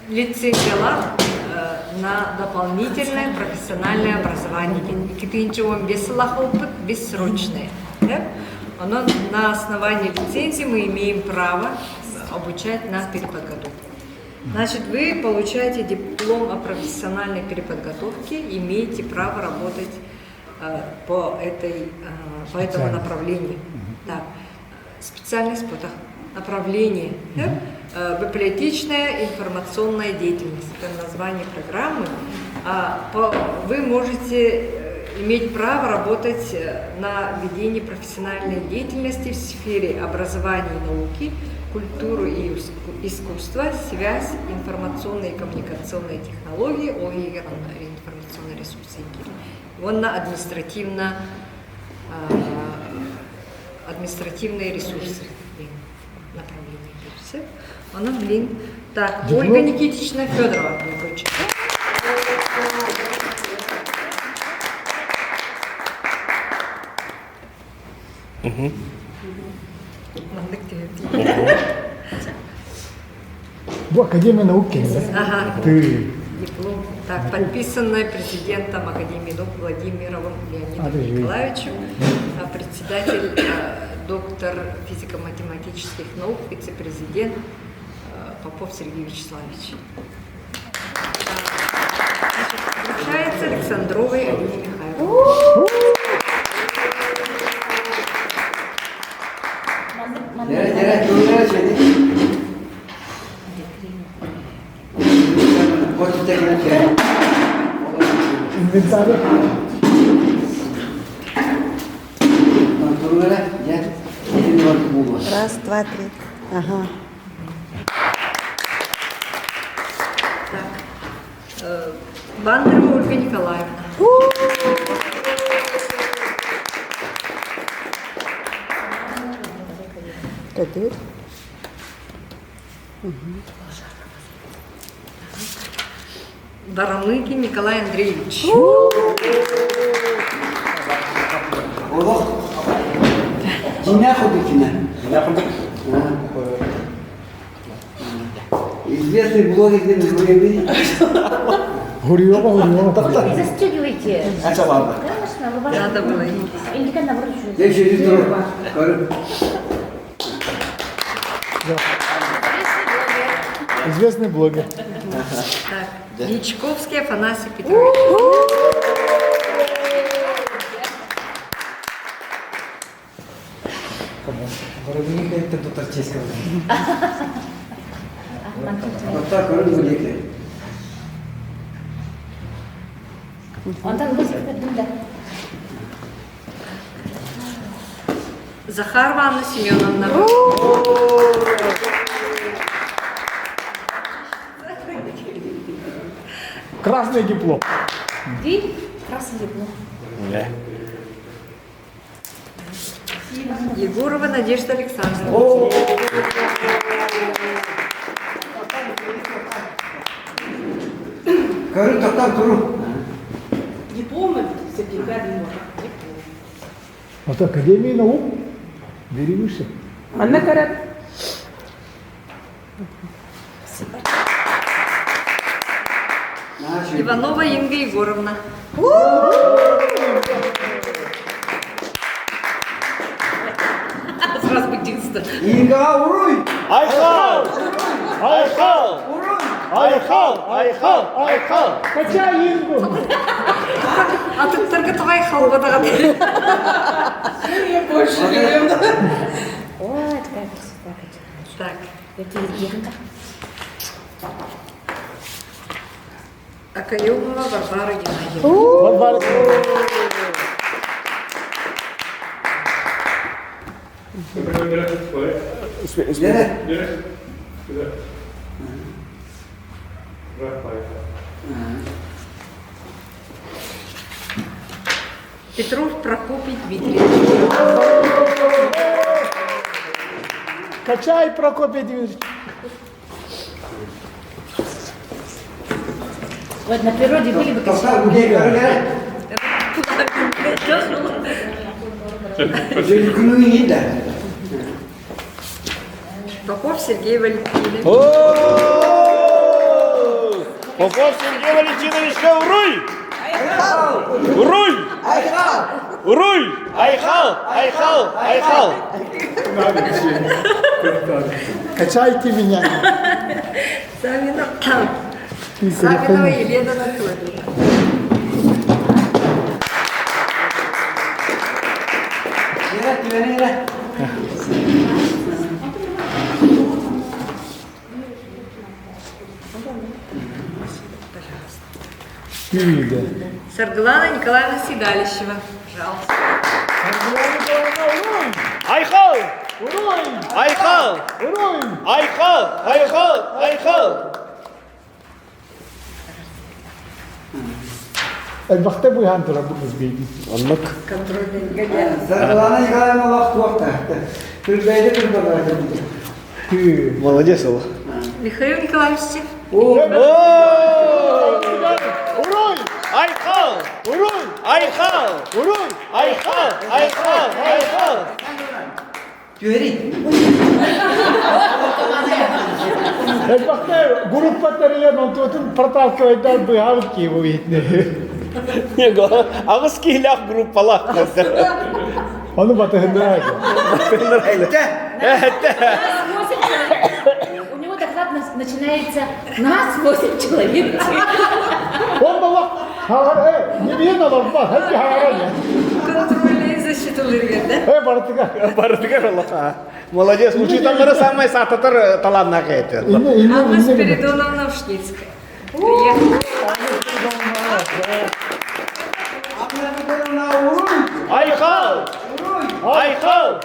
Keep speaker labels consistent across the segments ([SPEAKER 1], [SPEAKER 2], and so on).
[SPEAKER 1] лицензиялар на дополнительное профессиональное образование. Екатеринчи он бессилах опыт, бессрочный. На основании лицензии мы имеем право обучать на переподготовку. Значит, вы получаете диплом о профессиональной переподготовке, имеете право работать по этому направлению. Да. Специальность по направлению. Библиотечная информационная деятельность. Это название программы. Вы можете иметь право работать на ведении профессиональной деятельности в сфере образования и науки, культуры и искусства, связь, информационные и коммуникационные технологии, информационные ресурсы. Вон на административные ресурсы. Направление. Она, Так, Ольга Никитична Федорова.
[SPEAKER 2] В Академии науки.
[SPEAKER 1] Ага.
[SPEAKER 2] Ты.
[SPEAKER 1] Диплом. Так, подписанное президентом Академии наук Владимировым Леонидом Николаевичем, председатель, доктор физико-математических наук, вице-президент Попов Сергей Вячеславович. Вручается Александровой Алине Михайловне.
[SPEAKER 2] Инвентарь.
[SPEAKER 3] Раз, два, три. Ага.
[SPEAKER 1] Так. Бандарова Ольга Николаевна.
[SPEAKER 3] Кадыр.
[SPEAKER 1] Барамыкин Николай Андреевич.
[SPEAKER 4] Известный блогер
[SPEAKER 2] Гурьева.
[SPEAKER 5] Застегивайте.
[SPEAKER 4] Это ладно.
[SPEAKER 5] Конечно,
[SPEAKER 1] Надо было.
[SPEAKER 5] Индика наоборот.
[SPEAKER 4] Я еще не знаю.
[SPEAKER 2] Известный блогер.
[SPEAKER 1] Так, Ячковский Афанасий Петрович.
[SPEAKER 4] Воробьевка это доктор чешского. Вот так, воробьевка.
[SPEAKER 5] Он так быстро да.
[SPEAKER 1] Захарова Анна Семеновна.
[SPEAKER 2] Красный диплом.
[SPEAKER 5] Ты красный диплом.
[SPEAKER 1] Егорова Надежда Александровна.
[SPEAKER 4] Коры, так, кору.
[SPEAKER 6] Дипломы сертификат не может.
[SPEAKER 2] Вот Академии наук. Бери выше.
[SPEAKER 6] Анна Карат.
[SPEAKER 1] Иванова Инга Егоровна. Сразу единство.
[SPEAKER 4] Инга, уруй!
[SPEAKER 2] Айхал! Качай Ингу.
[SPEAKER 1] А тут только твоя халва.
[SPEAKER 6] Я больше люблю.
[SPEAKER 5] Ой, такая красота.
[SPEAKER 1] Так,
[SPEAKER 5] Это легенда.
[SPEAKER 1] Акаемова Варвара Геннадьевна. Петров Прокопий Дмитриевич.
[SPEAKER 2] Качай, Прокопий Дмитриевич.
[SPEAKER 5] Вот на природе были бы
[SPEAKER 4] Так,
[SPEAKER 5] красивые.
[SPEAKER 4] где коры?
[SPEAKER 1] Попов Сергей Валентинович.
[SPEAKER 7] Попов Сергей Валентиновичка уруй! Уруй! Уруй! Айхал! Айхал! Айхал!
[SPEAKER 2] Качайте меня.
[SPEAKER 1] Савинова Елена Анатольевна.
[SPEAKER 4] Mira.
[SPEAKER 2] Кирида.
[SPEAKER 1] Сарглана Николаевна Седалищева. Пожалуйста.
[SPEAKER 7] Айхал!
[SPEAKER 2] Уруй!
[SPEAKER 7] Айхал!
[SPEAKER 2] Уруй!
[SPEAKER 7] Айхал! Айхал! Айхал!
[SPEAKER 2] البختة بوي هان ترى بوز بيجي.
[SPEAKER 7] Аннак.
[SPEAKER 1] Контрольный негодяй.
[SPEAKER 4] Zargılana yıkayama vakti. Türbeyde bir kadar.
[SPEAKER 7] Молодец, Алла.
[SPEAKER 1] Михаил Николаевич.
[SPEAKER 2] Уруй!
[SPEAKER 7] Айхал!
[SPEAKER 2] Уруй!
[SPEAKER 7] Айхал!
[SPEAKER 2] Уруй!
[SPEAKER 7] Айхал! Айхал! Айхал!
[SPEAKER 4] Güveri.
[SPEAKER 2] البختة группа тария нототун портал койдан быхал ки бу итне.
[SPEAKER 7] Него, ағыз кейлақ группалақ.
[SPEAKER 2] Onu батыгындырайды.
[SPEAKER 5] У него доклад начинается нас 8 человек.
[SPEAKER 2] Он бала не видно бар, хәтти харарая.
[SPEAKER 1] Контрольный защитулар да?
[SPEAKER 2] Бартыга.
[SPEAKER 7] Бардығар Аллаға. Молодец, учитанлары самай сататыр таланна қайты.
[SPEAKER 1] Анна Спиридоновна Ушницкая. Приехала.
[SPEAKER 7] Айхал! Айхал!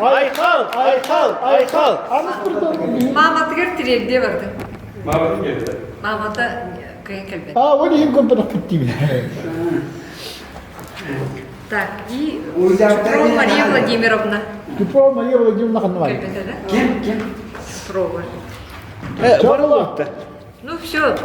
[SPEAKER 7] Айхал! Айхал! Айхал!
[SPEAKER 1] Мама тігір тірегде барды. Мама да кайын кәлбет.
[SPEAKER 2] Onu hem kompana kitti.
[SPEAKER 1] Так, и
[SPEAKER 4] Уйдам,
[SPEAKER 1] Петрова
[SPEAKER 4] да,
[SPEAKER 1] Мария
[SPEAKER 4] да.
[SPEAKER 1] Владимировна.
[SPEAKER 2] Диплом Мария Владимировна Ханвай.
[SPEAKER 1] Кәлбеті, да?
[SPEAKER 4] Kim?
[SPEAKER 1] Петрова.
[SPEAKER 7] Барылықты.
[SPEAKER 1] Ну все,